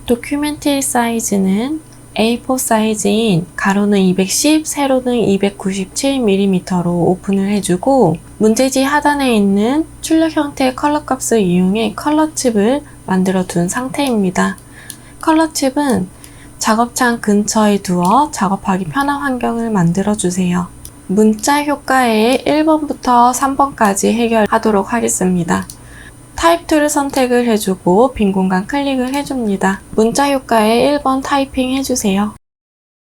도큐멘터리 사이즈는 A4 사이즈인 가로는 210, 세로는 297mm로 오픈을 해주고 문제지 하단에 있는 출력 형태의 컬러 값을 이용해 컬러칩을 만들어 둔 상태입니다. 컬러칩은 작업창 근처에 두어 작업하기 편한 환경을 만들어 주세요. 문자 효과의 1번부터 3번까지 해결하도록 하겠습니다. 타입 툴을 선택을 해주고 빈 공간 클릭을 해줍니다. 문자 효과에 1번 타이핑 해주세요.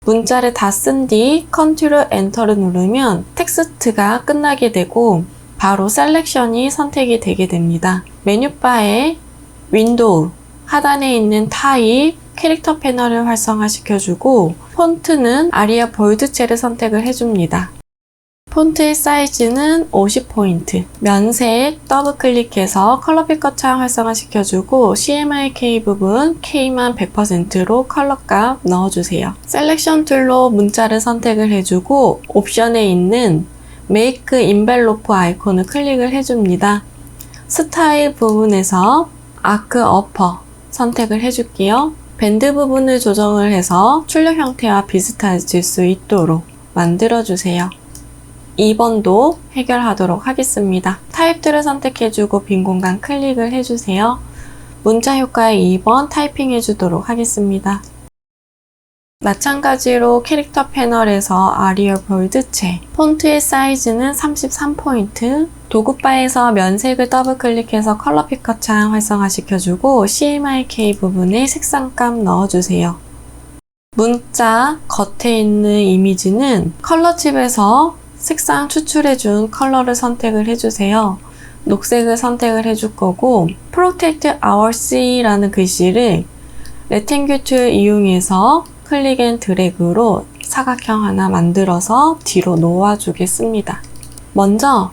문자를 다 쓴 뒤 컨트롤 엔터를 누르면 텍스트가 끝나게 되고 바로 셀렉션이 선택이 되게 됩니다. 메뉴바에 윈도우, 하단에 있는 타입, 캐릭터 패널을 활성화시켜주고 폰트는 아리아 볼드체를 선택을 해줍니다. 폰트의 사이즈는 50포인트, 면색 더블 클릭해서 컬러 피커 창 활성화시켜주고 CMYK 부분 K만 100%로 컬러 값 넣어주세요. 셀렉션 툴로 문자를 선택을 해주고 옵션에 있는 메이크 인벨로프 아이콘을 클릭을 해줍니다. 스타일 부분에서 아크 어퍼 선택을 해줄게요. 밴드 부분을 조정을 해서 출력 형태와 비슷해질 수 있도록 만들어주세요. 2번도 해결하도록 하겠습니다. 타입들을 선택해주고 빈 공간 클릭을 해주세요. 문자 효과에 2번 타이핑 해주도록 하겠습니다. 마찬가지로 캐릭터 패널에서 아리얼 볼드체, 폰트의 사이즈는 33포인트, 도구바에서 면색을 더블 클릭해서 컬러 피커 창 활성화시켜주고 CMYK 부분에 색상값 넣어주세요. 문자 겉에 있는 이미지는 컬러칩에서 색상 추출해준 컬러를 선택을 해주세요. 녹색을 선택을 해줄 거고 Protect Our C라는 글씨를 레탱귤 툴 이용해서 클릭 앤 드래그로 사각형 하나 만들어서 뒤로 놓아주겠습니다. 먼저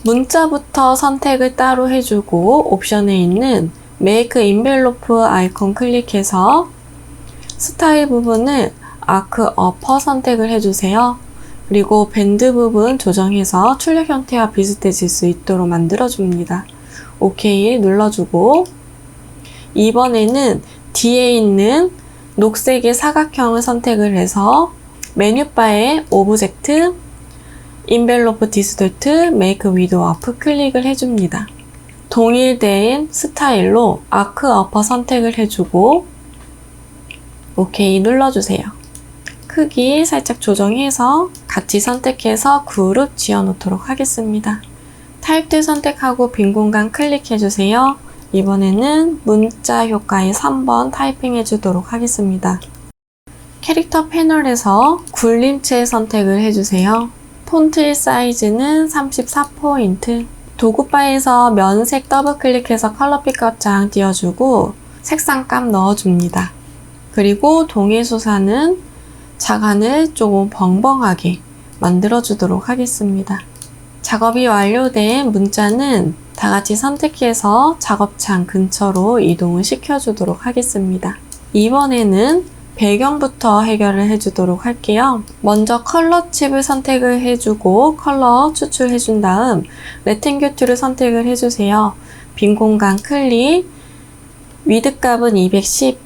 문자부터 선택을 따로 해주고 옵션에 있는 Make Envelope 아이콘 클릭해서 스타일 부분을 아크 어퍼 선택을 해주세요. 그리고 밴드 부분 조정해서 출력 형태와 비슷해질 수 있도록 만들어줍니다. OK 눌러주고 이번에는 뒤에 있는 녹색의 사각형을 선택을 해서 메뉴바에 오브젝트, 인벨로프 디스토트, 메이크 위도 어프 클릭을 해줍니다. 동일된 스타일로 아크 어퍼 선택을 해주고 OK 눌러주세요. 크기 살짝 조정해서 같이 선택해서 그룹 지어놓도록 하겠습니다. 타입들 선택하고 빈 공간 클릭해주세요. 이번에는 문자 효과의 3번 타이핑 해주도록 하겠습니다. 캐릭터 패널에서 굴림체 선택을 해주세요. 폰트의 사이즈는 34포인트, 도구바에서 면색 더블 클릭해서 컬러 피커 장 띄워주고 색상값 넣어줍니다. 그리고 동해수사는 자간을 조금 벙벙하게 만들어주도록 하겠습니다. 작업이 완료된 문자는 다같이 선택해서 작업창 근처로 이동을 시켜주도록 하겠습니다. 이번에는 배경부터 해결을 해주도록 할게요. 먼저 컬러 칩을 선택을 해주고 컬러 추출해준 다음 레탱귤 툴을 선택을 해주세요. 빈 공간 클릭, 위드 값은 210,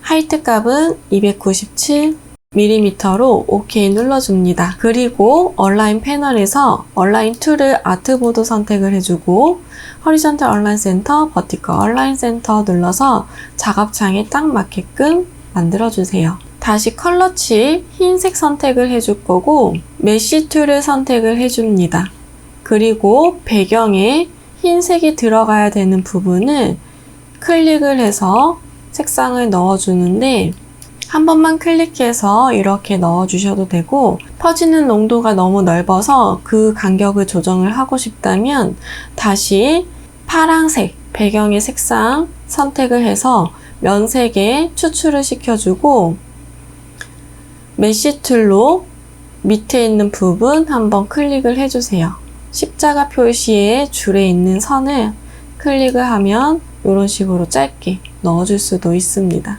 하이트 값은 297mm로 OK 눌러줍니다. 그리고 얼라인 패널에서 얼라인 툴을 아트보드 선택을 해주고 허리전탈 얼라인 센터, 버티컬 얼라인 센터 눌러서 작업창에 딱 맞게끔 만들어주세요. 다시 컬러칩 흰색 선택을 해줄 거고 메쉬 툴을 선택을 해줍니다. 그리고 배경에 흰색이 들어가야 되는 부분을 클릭을 해서 색상을 넣어주는데 한 번만 클릭해서 이렇게 넣어주셔도 되고 퍼지는 농도가 너무 넓어서 그 간격을 조정을 하고 싶다면 다시 파란색 배경의 색상 선택을 해서 면색에 추출을 시켜주고 메쉬 툴로 밑에 있는 부분 한번 클릭을 해주세요. 십자가 표시의 줄에 있는 선을 클릭을 하면 이런 식으로 짧게 넣어줄 수도 있습니다.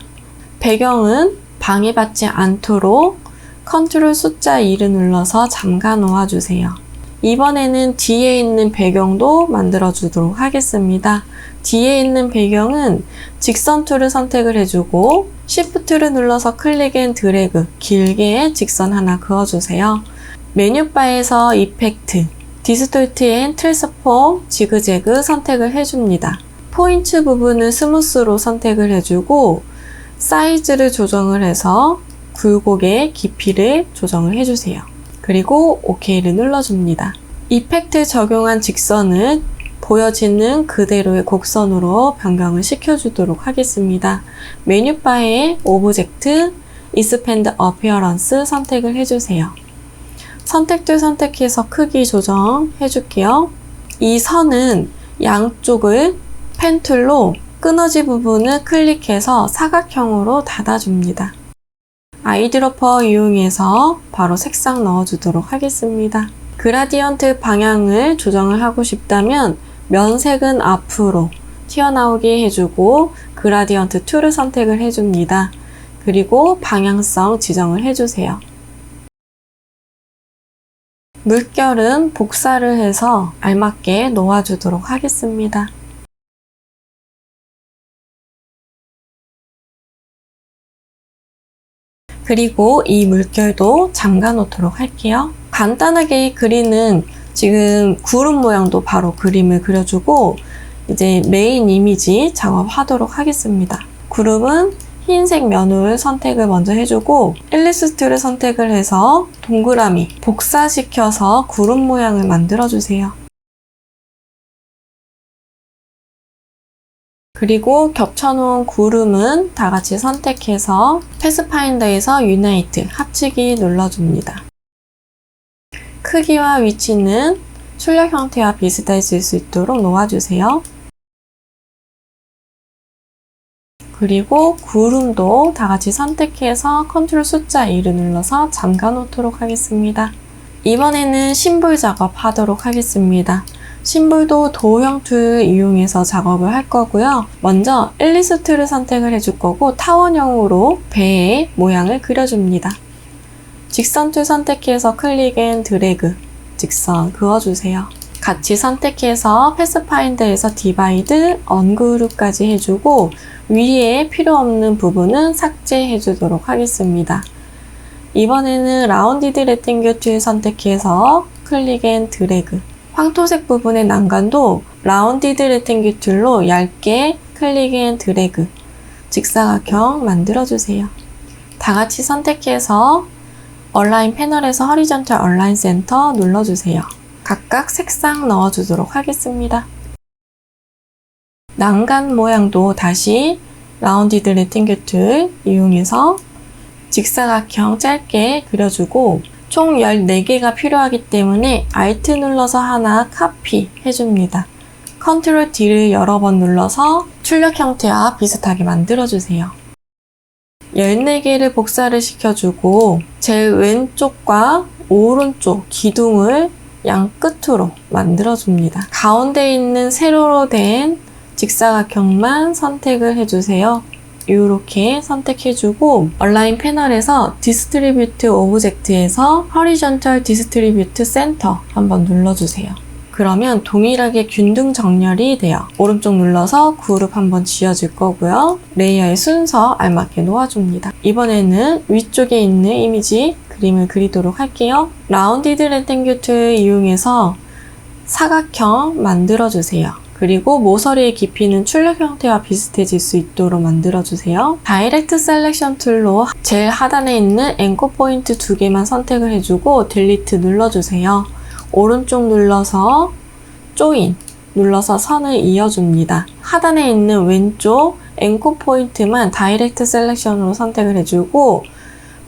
배경은 방해받지 않도록 컨트롤 숫자 2를 눌러서 잠가 놓아주세요. 이번에는 뒤에 있는 배경도 만들어 주도록 하겠습니다. 뒤에 있는 배경은 직선 툴을 선택을 해주고 Shift를 눌러서 클릭 앤 드래그 길게 직선 하나 그어주세요. 메뉴바에서 이펙트, 디스톨트 앤 트랜스폼, 지그재그 선택을 해줍니다. 포인트 부분은 스무스로 선택을 해주고 사이즈를 조정을 해서 굴곡의 깊이를 조정을 해주세요. 그리고 OK를 눌러줍니다. 이펙트 적용한 직선을 보여지는 그대로의 곡선으로 변경을 시켜주도록 하겠습니다. 메뉴바에 오브젝트, Expand Appearance 선택을 해주세요. 선택들 선택해서 크기 조정해줄게요. 이 선은 양쪽을 펜툴로 끊어진 부분을 클릭해서 사각형으로 닫아줍니다. 아이드로퍼 이용해서 바로 색상 넣어주도록 하겠습니다. 그라디언트 방향을 조정을 하고 싶다면 면색은 앞으로 튀어나오게 해주고 그라디언트 툴을 선택을 해줍니다. 그리고 방향성 지정을 해주세요. 물결은 복사를 해서 알맞게 놓아주도록 하겠습니다. 그리고 이 물결도 잠가 놓도록 할게요. 간단하게 그리는 지금 구름 모양도 바로 그림을 그려주고 이제 메인 이미지 작업하도록 하겠습니다. 구름은 흰색 면을 선택을 먼저 해주고 일리스트를 선택을 해서 동그라미 복사시켜서 구름 모양을 만들어주세요. 그리고 겹쳐놓은 구름은 다 같이 선택해서 패스파인더에서 유나이트 합치기 눌러줍니다. 크기와 위치는 출력 형태와 비슷해질 수 있도록 놓아주세요. 그리고 구름도 다 같이 선택해서 컨트롤 숫자 2를 눌러서 잠가 놓도록 하겠습니다. 이번에는 심볼 작업하도록 하겠습니다. 심볼도 도형 툴 이용해서 작업을 할 거고요. 먼저 일리스트를 선택을 해줄 거고 타원형으로 배의 모양을 그려줍니다. 직선 툴 선택해서 클릭 앤 드래그 직선 그어주세요. 같이 선택해서 패스파인더에서 디바이드, 언그룹까지 해주고 위에 필요 없는 부분은 삭제해 주도록 하겠습니다. 이번에는 라운디드 레팅글 툴 선택해서 클릭 앤 드래그 황토색 부분의 난간도 라운디드 레팅글 툴로 얇게 클릭 앤 드래그 직사각형 만들어주세요. 다 같이 선택해서 얼라인 패널에서 허리전털 얼라인 센터 눌러주세요. 각각 색상 넣어주도록 하겠습니다. 난간 모양도 다시 라운디드 레팅글 툴 이용해서 직사각형 짧게 그려주고 총 14개가 필요하기 때문에 Alt 눌러서 하나 카피 해줍니다. Ctrl D를 여러 번 눌러서 출력 형태와 비슷하게 만들어주세요. 14개를 복사를 시켜주고 제일 왼쪽과 오른쪽 기둥을 양 끝으로 만들어줍니다. 가운데 있는 세로로 된 직사각형만 선택을 해주세요. 이렇게 선택해주고 얼라인 패널에서 디스트리뷰트 오브젝트에서 허리전털 디스트리뷰트 센터 한번 눌러주세요. 그러면 동일하게 균등 정렬이 돼요. 오른쪽 눌러서 그룹 한번 지어줄 거고요. 레이어의 순서 알맞게 놓아줍니다. 이번에는 위쪽에 있는 이미지 그림을 그리도록 할게요. 라운디드 레팅글 툴 이용해서 사각형 만들어주세요. 그리고 모서리의 깊이는 출력 형태와 비슷해질 수 있도록 만들어주세요. 다이렉트 셀렉션 툴로 제일 하단에 있는 앵커 포인트 2개만 선택을 해주고 딜리트 눌러주세요. 오른쪽 눌러서 조인 눌러서 선을 이어줍니다. 하단에 있는 왼쪽 앵커 포인트만 다이렉트 셀렉션으로 선택을 해주고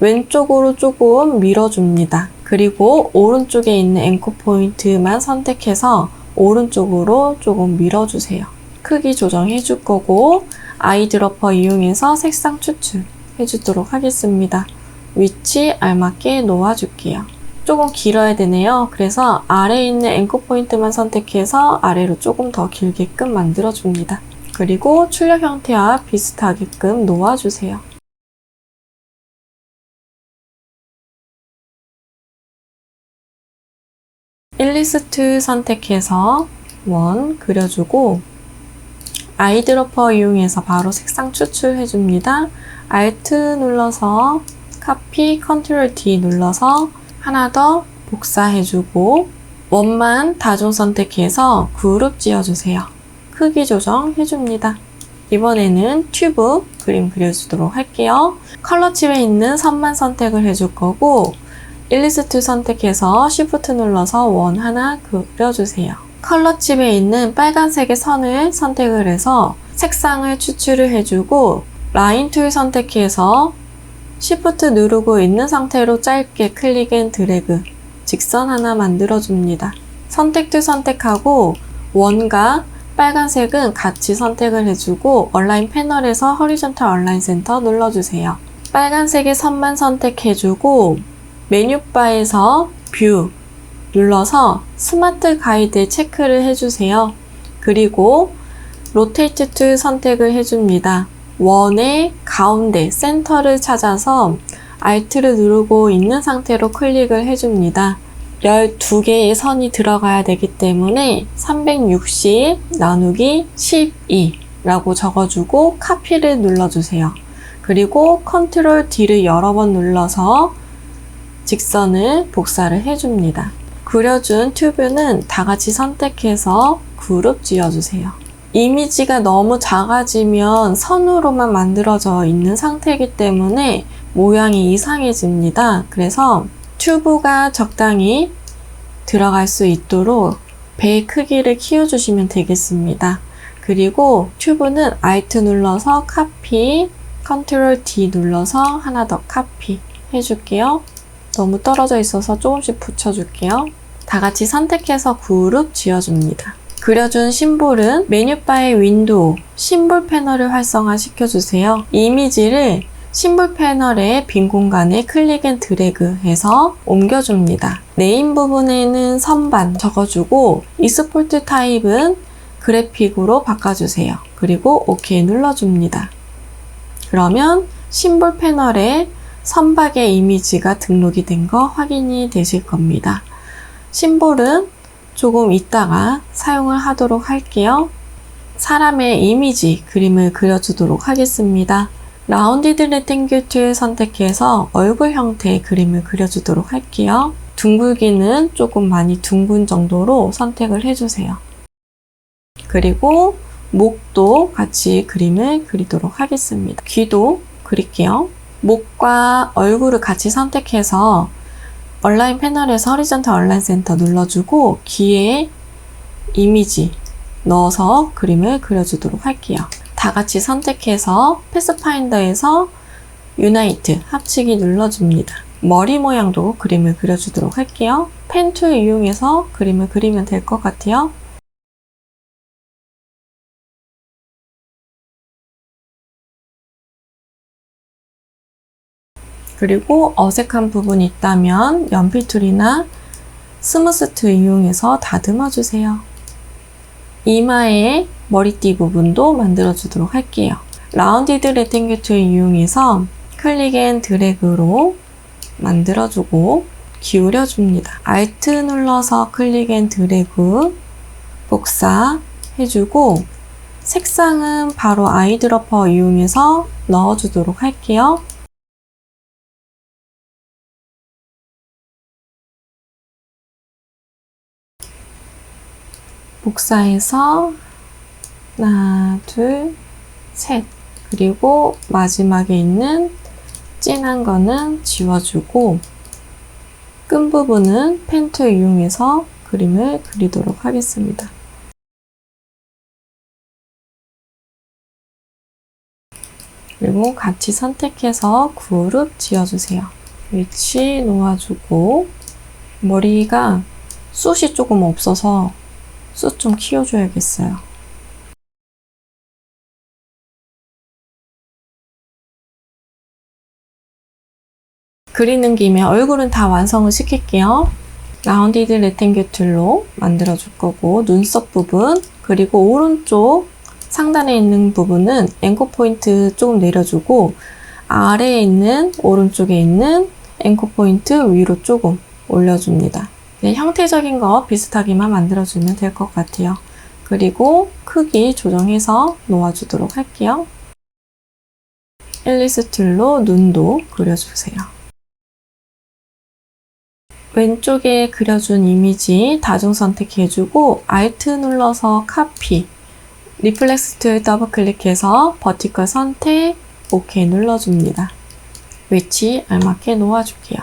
왼쪽으로 조금 밀어줍니다. 그리고 오른쪽에 있는 앵커 포인트만 선택해서 오른쪽으로 조금 밀어주세요. 크기 조정해 줄 거고 아이드로퍼 이용해서 색상 추출 해주도록 하겠습니다. 위치 알맞게 놓아줄게요. 조금 길어야 되네요. 그래서 아래에 있는 앵커 포인트만 선택해서 아래로 조금 더 길게끔 만들어줍니다. 그리고 출력 형태와 비슷하게끔 놓아주세요. 일리스트 선택해서 원 그려주고 아이드로퍼 이용해서 바로 색상 추출해줍니다. Alt 눌러서 카피, Ctrl D 눌러서 하나 더 복사해주고 원만 다중 선택해서 그룹 지어주세요. 크기 조정해줍니다. 이번에는 튜브 그림 그려주도록 할게요. 컬러 칩에 있는 선만 선택을 해줄 거고 일리스트 선택해서 Shift 눌러서 원 하나 그려주세요. 컬러 칩에 있는 빨간색의 선을 선택을 해서 색상을 추출을 해주고 라인 툴 선택해서 Shift 누르고 있는 상태로 짧게 클릭 앤 드래그 직선 하나 만들어줍니다. 선택 툴 선택하고 원과 빨간색은 같이 선택을 해주고 얼라인 패널에서 허리존탈 얼라인 센터 눌러주세요. 빨간색의 선만 선택해주고 메뉴바에서 뷰 눌러서 스마트 가이드 체크를 해주세요. 그리고 로테이트 툴 선택을 해줍니다. 원의 가운데 센터를 찾아서 Alt를 누르고 있는 상태로 클릭을 해줍니다. 12개의 선이 들어가야 되기 때문에 360 나누기 12라고 적어주고 카피를 눌러주세요. 그리고 Ctrl D를 여러 번 눌러서 직선을 복사를 해줍니다. 그려준 튜브는 다 같이 선택해서 그룹 지어주세요. 이미지가 너무 작아지면 선으로만 만들어져 있는 상태이기 때문에 모양이 이상해집니다. 그래서 튜브가 적당히 들어갈 수 있도록 배의 크기를 키워주시면 되겠습니다. 그리고 튜브는 Alt 눌러서 카피, Ctrl D 눌러서 하나 더 카피 해줄게요. 너무 떨어져 있어서 조금씩 붙여줄게요. 다 같이 선택해서 그룹 지어줍니다. 그려준 심볼은 메뉴바의 윈도우, 심볼 패널을 활성화시켜주세요. 이미지를 심볼 패널의 빈 공간에 클릭 앤 드래그 해서 옮겨줍니다. 네임 부분에는 선반 적어주고 익스포트 타입은 그래픽으로 바꿔주세요. 그리고 OK 눌러줍니다. 그러면 심볼 패널에 선박의 이미지가 등록이 된 거 확인이 되실 겁니다. 심볼은 조금 이따가 사용을 하도록 할게요. 사람의 이미지 그림을 그려주도록 하겠습니다. 라운디드 레탱귤 툴 선택해서 얼굴 형태의 그림을 그려주도록 할게요. 둥글기는 조금 많이 둥근 정도로 선택을 해주세요. 그리고 목도 같이 그림을 그리도록 하겠습니다. 귀도 그릴게요. 목과 얼굴을 같이 선택해서 얼라인 패널에서 허리존탈 얼라인 센터 눌러주고 귀에 이미지 넣어서 그림을 그려주도록 할게요. 다 같이 선택해서 패스파인더에서 유나이트 합치기 눌러줍니다. 머리 모양도 그림을 그려주도록 할게요. 펜 툴 이용해서 그림을 그리면 될 것 같아요. 그리고 어색한 부분이 있다면 연필 툴이나 스무스 툴 이용해서 다듬어 주세요. 이마에 머리띠 부분도 만들어 주도록 할게요. 라운디드 레탱귤 툴 이용해서 클릭 앤 드래그로 만들어 주고 기울여 줍니다. Alt 눌러서 클릭 앤 드래그 복사 해주고 색상은 바로 아이드로퍼 이용해서 넣어 주도록 할게요. 복사해서 하나, 둘, 셋. 그리고 마지막에 있는 진한 거는 지워주고 끈 부분은 펜 툴 이용해서 그림을 그리도록 하겠습니다. 그리고 같이 선택해서 그룹 지어주세요. 위치 놓아주고 머리가 숱이 조금 없어서 숱 좀 키워줘야겠어요. 그리는 김에 얼굴은 다 완성을 시킬게요. 라운디드 레탱귤 툴로 만들어줄 거고 눈썹 부분 그리고 오른쪽 상단에 있는 부분은 앵커 포인트 조금 내려주고 아래에 있는 오른쪽에 있는 앵커 포인트 위로 조금 올려줍니다. 네, 형태적인 거 비슷하게만 만들어주면 될 것 같아요. 그리고 크기 조정해서 놓아주도록 할게요. 앨리스 툴로 눈도 그려주세요. 왼쪽에 그려준 이미지 다중 선택해주고 Alt 눌러서 카피, 리플렉스 툴 더블 클릭해서 버티컬 선택, OK 눌러줍니다. 위치 알맞게 놓아줄게요.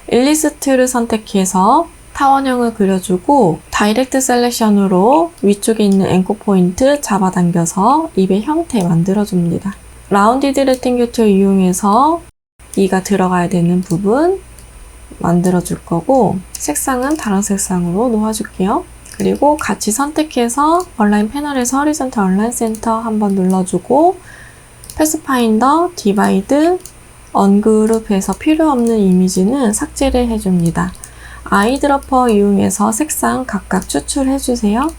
앨리스 툴을 선택해서 타원형을 그려주고 다이렉트 셀렉션으로 위쪽에 있는 앵커 포인트 잡아당겨서 입의 형태 만들어줍니다. 라운디드 레팅규 툴 이용해서 이가 들어가야 되는 부분 만들어줄 거고 색상은 다른 색상으로 놓아줄게요. 그리고 같이 선택해서 얼라인 패널에서 허리존탈 얼라인 센터 한번 눌러주고 패스파인더, 디바이드, 언그룹해서 필요 없는 이미지는 삭제를 해줍니다. 아이드러퍼 이용해서 색상 각각 추출해주세요.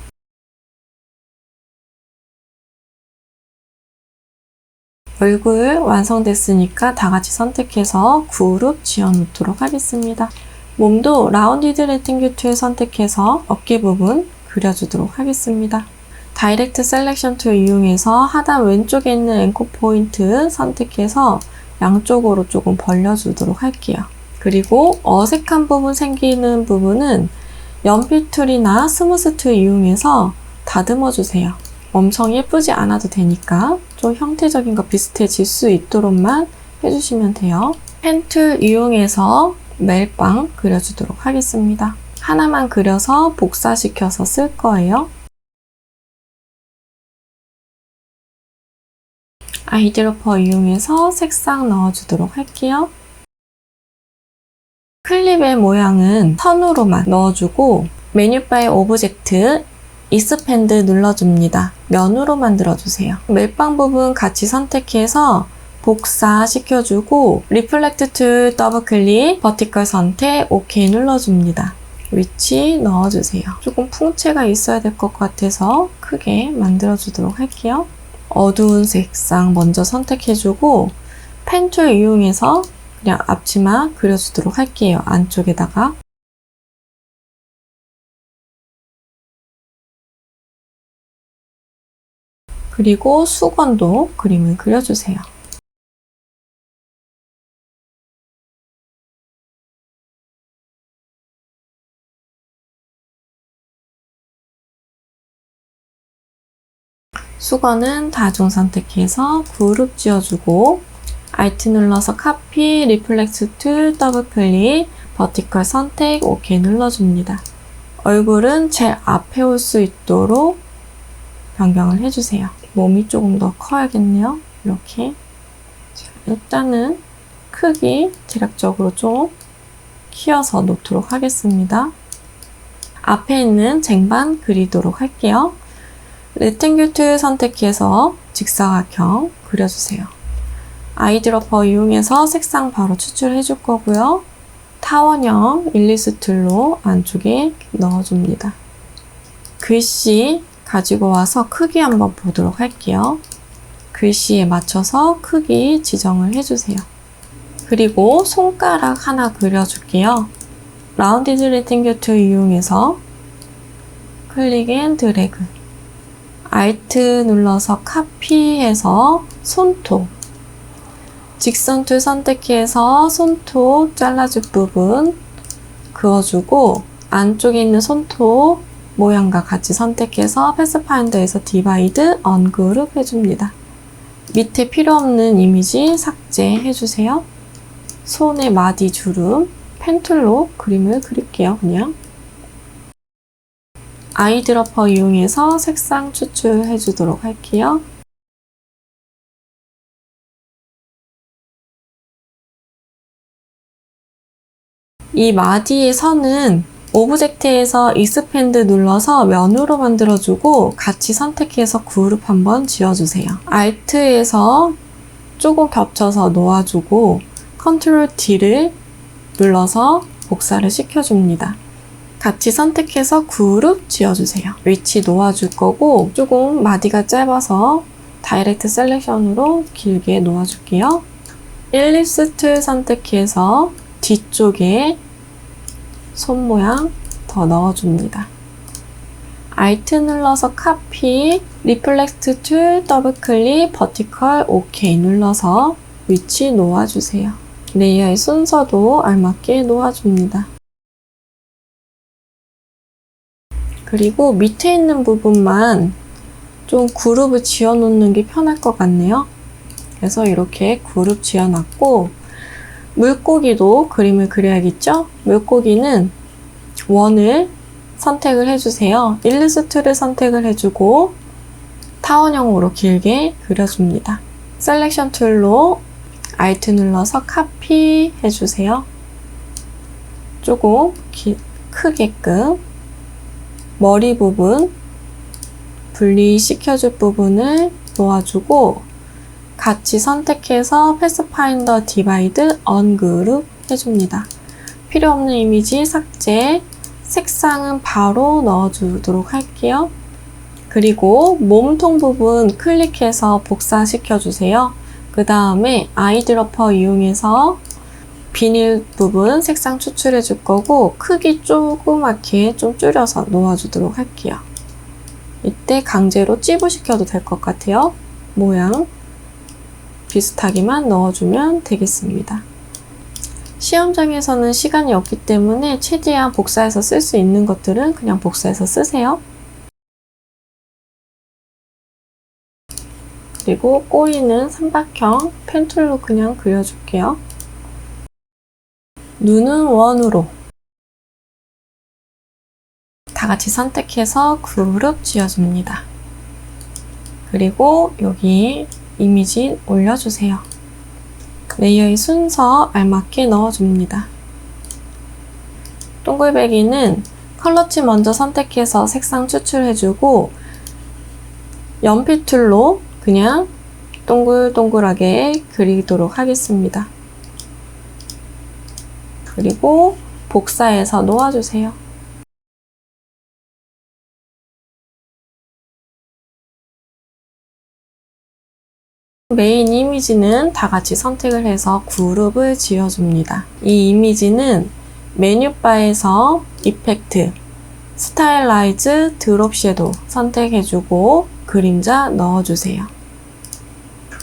얼굴 완성됐으니까 다 같이 선택해서 그룹 지어놓도록 하겠습니다. 몸도 라운디드 레팅규 툴 선택해서 어깨 부분 그려주도록 하겠습니다. 다이렉트 셀렉션 툴 이용해서 하단 왼쪽에 있는 앵커 포인트 선택해서 양쪽으로 조금 벌려주도록 할게요. 그리고 어색한 부분 생기는 부분은 연필 툴이나 스무스 툴 이용해서 다듬어 주세요. 엄청 예쁘지 않아도 되니까 좀 형태적인 거 비슷해질 수 있도록만 해주시면 돼요. 펜 툴 이용해서 멜빵 그려주도록 하겠습니다. 하나만 그려서 복사시켜서 쓸 거예요. 아이드러퍼 이용해서 색상 넣어주도록 할게요. 클립의 모양은 선으로만 넣어주고 메뉴바의 오브젝트 익스펜드 눌러줍니다. 면으로 만들어주세요. 멜빵 부분 같이 선택해서 복사시켜주고 리플렉트 툴 더블 클릭, 버티컬 선택, OK 눌러줍니다. 위치 넣어주세요. 조금 풍채가 있어야 될 것 같아서 크게 만들어주도록 할게요. 어두운 색상 먼저 선택해주고 펜 툴 이용해서 그냥 앞치마 그려주도록 할게요. 안쪽에다가. 그리고 수건도 그림을 그려주세요. 수건은 다중 선택해서 그룹 지어주고 Alt 눌러서 카피, 리플렉스 툴 더블 클릭, 버티컬 선택, OK 눌러줍니다. 얼굴은 제일 앞에 올 수 있도록 변경을 해주세요. 몸이 조금 더 커야겠네요. 이렇게. 자, 일단은 크기 대략적으로 좀 키워서 놓도록 하겠습니다. 앞에 있는 쟁반 그리도록 할게요. 레팅규 툴 선택해서 직사각형 그려주세요. 아이드러퍼 이용해서 색상 바로 추출해 줄 거고요. 타원형 앨리스 툴로 안쪽에 넣어줍니다. 글씨 가지고 와서 크기 한번 보도록 할게요. 글씨에 맞춰서 크기 지정을 해주세요. 그리고 손가락 하나 그려줄게요. 라운디드 레팅규 툴 이용해서 클릭 앤 드래그, Alt 눌러서 카피해서 손톱, 직선 툴 선택해서 손톱 잘라줄 부분 그어주고 안쪽에 있는 손톱 모양과 같이 선택해서 패스파인더에서 디바이드, 언그룹 해줍니다. 밑에 필요 없는 이미지 삭제해주세요. 손의 마디 주름, 펜툴로 그림을 그릴게요. 그냥 아이드러퍼 이용해서 색상 추출해주도록 할게요. 이 마디의 선은 오브젝트에서 익스펜드 눌러서 면으로 만들어주고 같이 선택해서 그룹 한번 지어주세요. Alt에서 조금 겹쳐서 놓아주고 컨트롤 D를 눌러서 복사를 시켜줍니다. 같이 선택해서 그룹 지어주세요. 위치 놓아줄 거고 조금 마디가 짧아서 다이렉트 셀렉션으로 길게 놓아줄게요. 일립스 툴 선택해서 뒤쪽에 손 모양 더 넣어줍니다. Alt 눌러서 카피, 리플렉트 툴, 더블 클릭, 버티컬, OK 눌러서 위치 놓아주세요. 레이어의 순서도 알맞게 놓아줍니다. 그리고 밑에 있는 부분만 좀 그룹을 지어 놓는 게 편할 것 같네요. 그래서 이렇게 그룹 지어 놨고, 물고기도 그림을 그려야겠죠? 물고기는 원을 선택을 해주세요. 일러스트를 선택을 해주고 타원형으로 길게 그려줍니다. 셀렉션 툴로 Alt 눌러서 카피 해주세요. 조금 크게끔 머리 부분 분리시켜줄 부분을 놓아주고 같이 선택해서 패스파인더 디바이드 언그룹 해줍니다. 필요 없는 이미지 삭제, 색상은 바로 넣어주도록 할게요. 그리고 몸통 부분 클릭해서 복사시켜주세요. 그 다음에 아이드러퍼 이용해서 비닐 부분 색상 추출해 줄 거고 크기 조그맣게 좀 줄여서 놓아주도록 할게요. 이때 강제로 찌부시켜도 될 것 같아요. 모양 비슷하게만 넣어주면 되겠습니다. 시험장에서는 시간이 없기 때문에 최대한 복사해서 쓸 수 있는 것들은 그냥 복사해서 쓰세요. 그리고 꼬리는 삼각형 펜툴로 그냥 그려줄게요. 눈은 원으로 다 같이 선택해서 그룹 지어줍니다. 그리고 여기 이미지 올려주세요. 레이어의 순서 알맞게 넣어줍니다. 동글배기는 컬러치 먼저 선택해서 색상 추출해주고 연필 툴로 그냥 동글동글하게 그리도록 하겠습니다. 그리고 복사해서 놓아주세요. 메인 이미지는 다 같이 선택을 해서 그룹을 지어줍니다. 이 이미지는 메뉴바에서 이펙트, 스타일라이즈, 드롭 섀도우 선택해주고 그림자 넣어주세요.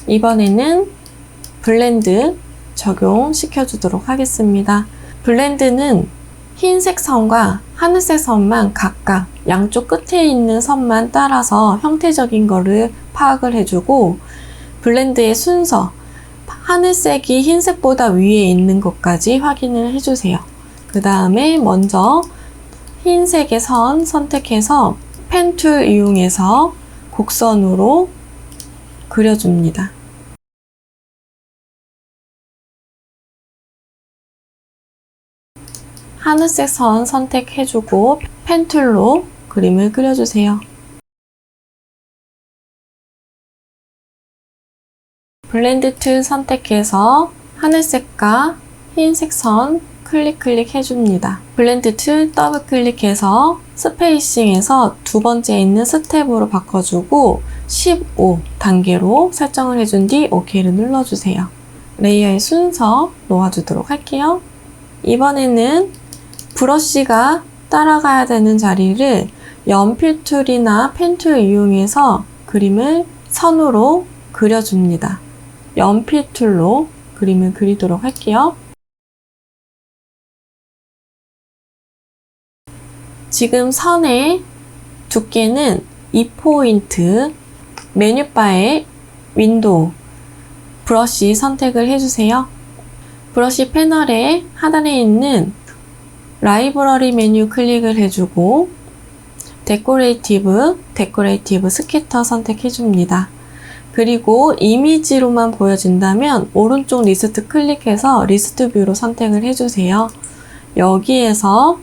이번에는 블렌드 적용시켜주도록 하겠습니다. 블렌드는 흰색 선과 하늘색 선만 각각 양쪽 끝에 있는 선만 따라서 형태적인 거를 파악을 해주고 블렌드의 순서, 하늘색이 흰색보다 위에 있는 것까지 확인을 해주세요. 그 다음에 먼저 흰색의 선 선택해서 펜 툴 이용해서 곡선으로 그려줍니다. 하늘색 선 선택해주고 펜 툴로 그림을 그려주세요. 블렌드 툴 선택해서 하늘색과 흰색 선 클릭 해줍니다. 블렌드 툴 더블 클릭해서 스페이싱에서 두 번째 있는 스텝으로 바꿔주고 15 단계로 설정을 해준 뒤 OK를 눌러주세요. 레이어의 순서 놓아주도록 할게요. 이번에는 브러쉬가 따라가야 되는 자리를 연필 툴이나 펜 툴 이용해서 그림을 선으로 그려줍니다. 연필 툴로 그림을 그리도록 할게요. 지금 선의 두께는 2포인트, 메뉴바에 윈도우, 브러쉬 선택을 해주세요. 브러쉬 패널의 하단에 있는 라이브러리 메뉴 클릭을 해주고 데코레이티브 스캐터 선택해줍니다. 그리고 이미지로만 보여진다면 오른쪽 리스트 클릭해서 리스트 뷰로 선택을 해주세요. 여기에서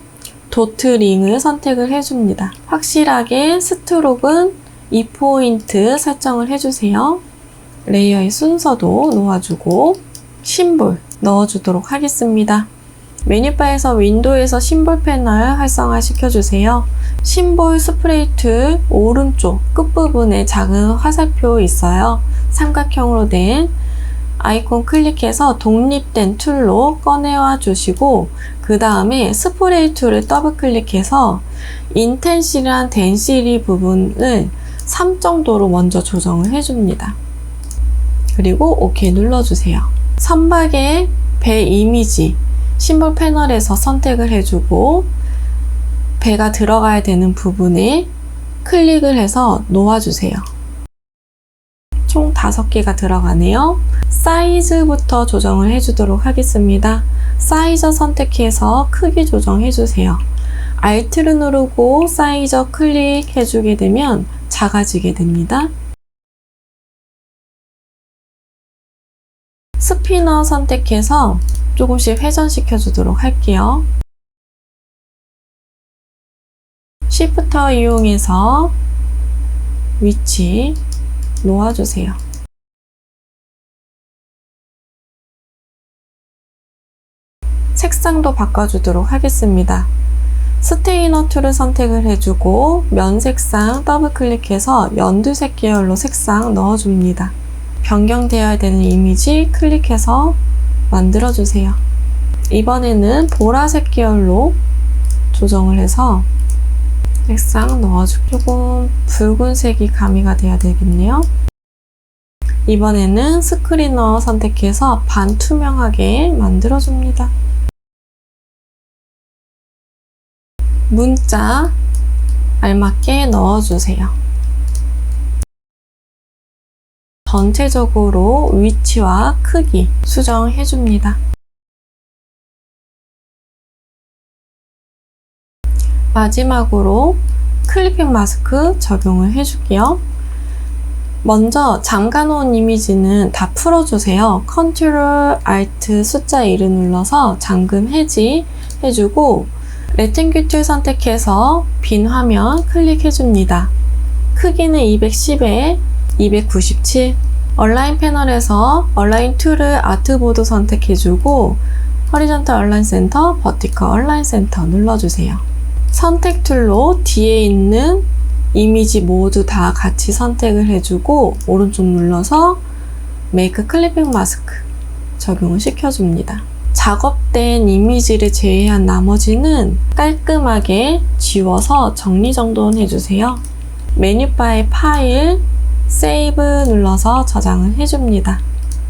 도트링을 선택을 해줍니다. 확실하게 스트로크는 2포인트 설정을 해주세요. 레이어의 순서도 놓아주고 심볼 넣어주도록 하겠습니다. 메뉴바에서 윈도우에서 심볼 패널 활성화 시켜주세요. 심볼 스프레이 툴 오른쪽 끝부분에 작은 화살표 있어요. 삼각형으로 된 아이콘 클릭해서 독립된 툴로 꺼내와 주시고 그 다음에 스프레이 툴을 더블 클릭해서 인텐시랑 덴시리 부분을 3 정도로 먼저 조정을 해줍니다. 그리고 OK 눌러주세요. 선박의 배 이미지 심볼 패널에서 선택을 해주고 배가 들어가야 되는 부분에 클릭을 해서 놓아주세요. 총 5개가 들어가네요. 사이즈부터 조정을 해주도록 하겠습니다. 사이저 선택해서 크기 조정해주세요. Alt를 누르고 사이저 클릭해주게 되면 작아지게 됩니다. 스피너 선택해서 조금씩 회전시켜 주도록 할게요. 쉬프터 이용해서 위치 놓아주세요. 색상도 바꿔주도록 하겠습니다. 스테이너 툴을 선택을 해주고 면색상 더블 클릭해서 연두색 계열로 색상 넣어줍니다. 변경되어야 되는 이미지 클릭해서 만들어주세요. 이번에는 보라색 계열로 조정을 해서 색상 넣어주고 조금 붉은색이 가미가 돼야 되겠네요. 이번에는 스크리너 선택해서 반투명하게 만들어줍니다. 문자 알맞게 넣어주세요. 전체적으로 위치와 크기 수정해줍니다. 마지막으로 클리핑 마스크 적용을 해줄게요. 먼저 잠가놓은 이미지는 다 풀어주세요. Ctrl Alt 숫자 1을 눌러서 잠금 해지 해주고 레팅귤 툴 선택해서 빈 화면 클릭해줍니다. 크기는 210에 297. 얼라인 패널에서 얼라인 툴을 아트보드 선택해주고 허리존탈 얼라인 센터, 버티컬 얼라인 센터 눌러주세요. 선택 툴로 뒤에 있는 이미지 모두 다 같이 선택을 해주고 오른쪽 눌러서 메이크 클리핑 마스크 적용을 시켜줍니다. 작업된 이미지를 제외한 나머지는 깔끔하게 지워서 정리정돈 해주세요. 메뉴바의 파일, 세이브 눌러서 저장을 해줍니다.